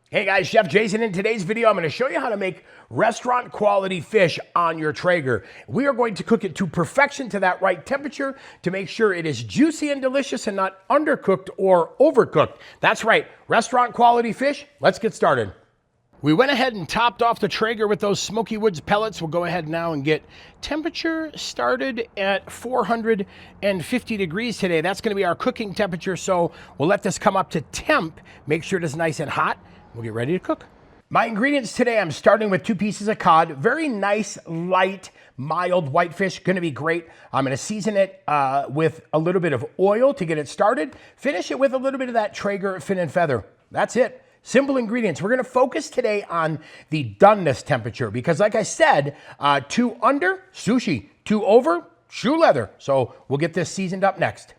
Hey guys, Chef Jason. In today's video, I'm going to show you how to make restaurant quality fish on your Traeger. We are going to cook it to perfection to that right temperature to make sure it is juicy and delicious and not undercooked or overcooked. That's right, restaurant quality fish. Let's get started. We went ahead and topped off the Traeger with those Smoky Woods pellets. We'll go ahead now and get temperature started at 450 degrees today. That's going to be our cooking temperature, so we'll let this come up to temp. Make sure it is nice and hot. We'll get ready to cook. My ingredients today, I'm starting with 2 pieces of cod. Very nice, light, mild whitefish, gonna be great. I'm gonna season it with a little bit of oil to get it started. Finish it with a little bit of that Traeger fin and feather. That's it. Simple ingredients. We're gonna focus today on the doneness temperature because like I said, 2 under, sushi. 2 over, shoe leather. So we'll get this seasoned up next.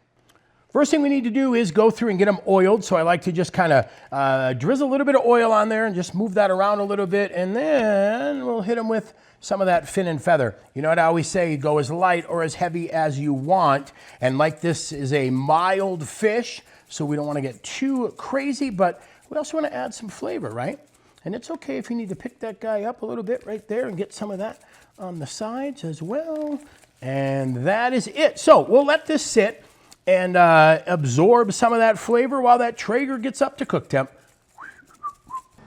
First thing we need to do is go through and get them oiled. So I like to just kind of drizzle a little bit of oil on there and just move that around a little bit. And then we'll hit them with some of that fin and feather. You know what I always say, go as light or as heavy as you want. And like this is a mild fish, so we don't want to get too crazy, but we also want to add some flavor, right? And it's okay if you need to pick that guy up a little bit right there and get some of that on the sides as well. And that is it. So we'll let this sit and absorb some of that flavor while that Traeger gets up to cook temp.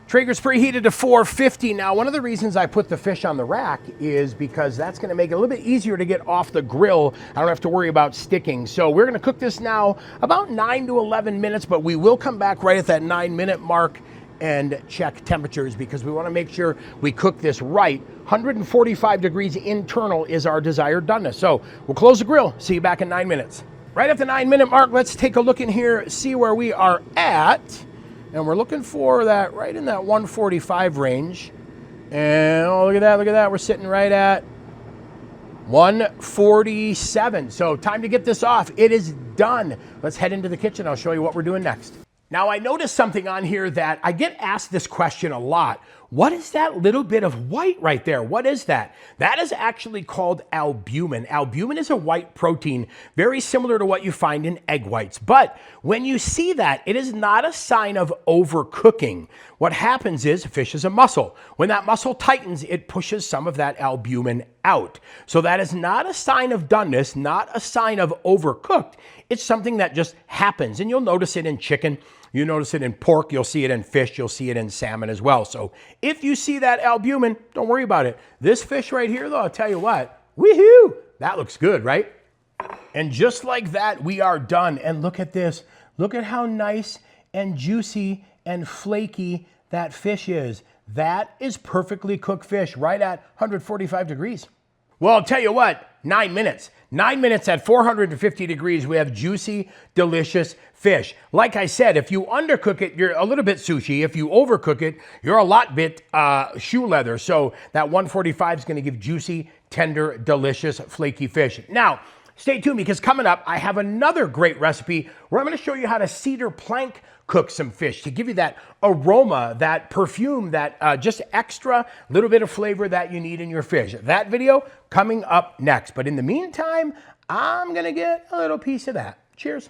Traeger's preheated to 450. Now, one of the reasons I put the fish on the rack is because that's gonna make it a little bit easier to get off the grill. I don't have to worry about sticking. So we're gonna cook this now about 9 to 11 minutes, but we will come back right at that 9-minute mark and check temperatures because we wanna make sure we cook this right. 145 degrees internal is our desired doneness. So we'll close the grill. See you back in 9 minutes. Right at the 9-minute mark, let's take a look in here, see where we are at. And we're looking for that right in that 145 range. And oh, look at that. We're sitting right at 147. So time to get this off. It is done. Let's head into the kitchen. I'll show you what we're doing next. Now, I noticed something on here that I get asked this question a lot. What is that little bit of white right there? What is that? That is actually called albumin. Albumin is a white protein, very similar to what you find in egg whites. But when you see that, it is not a sign of overcooking. What happens is fish is a muscle. When that muscle tightens, it pushes some of that albumin out. So that is not a sign of doneness, not a sign of overcooked. It's something that just happens. And you'll notice it in chicken. You notice it in pork, you'll see it in fish, you'll see it in salmon as well. So if you see that albumin, don't worry about it. This fish right here, though, I'll tell you what, woohoo, that looks good, right? And just like that, we are done. And look at this. Look at how nice and juicy and flaky that fish is. That is perfectly cooked fish right at 145 degrees. Well, I'll tell you what, 9 minutes. 9 minutes at 450 degrees, we have juicy, delicious fish. Like I said, if you undercook it, you're a little bit sushi. If you overcook it, you're a lot bit shoe leather. So that 145 is gonna give juicy, tender, delicious, flaky fish. Now, stay tuned because coming up, I have another great recipe where I'm gonna show you how to cedar plank cook some fish to give you that aroma, that perfume, that just extra little bit of flavor that you need in your fish. That video coming up next. But in the meantime, I'm gonna get a little piece of that. Cheers.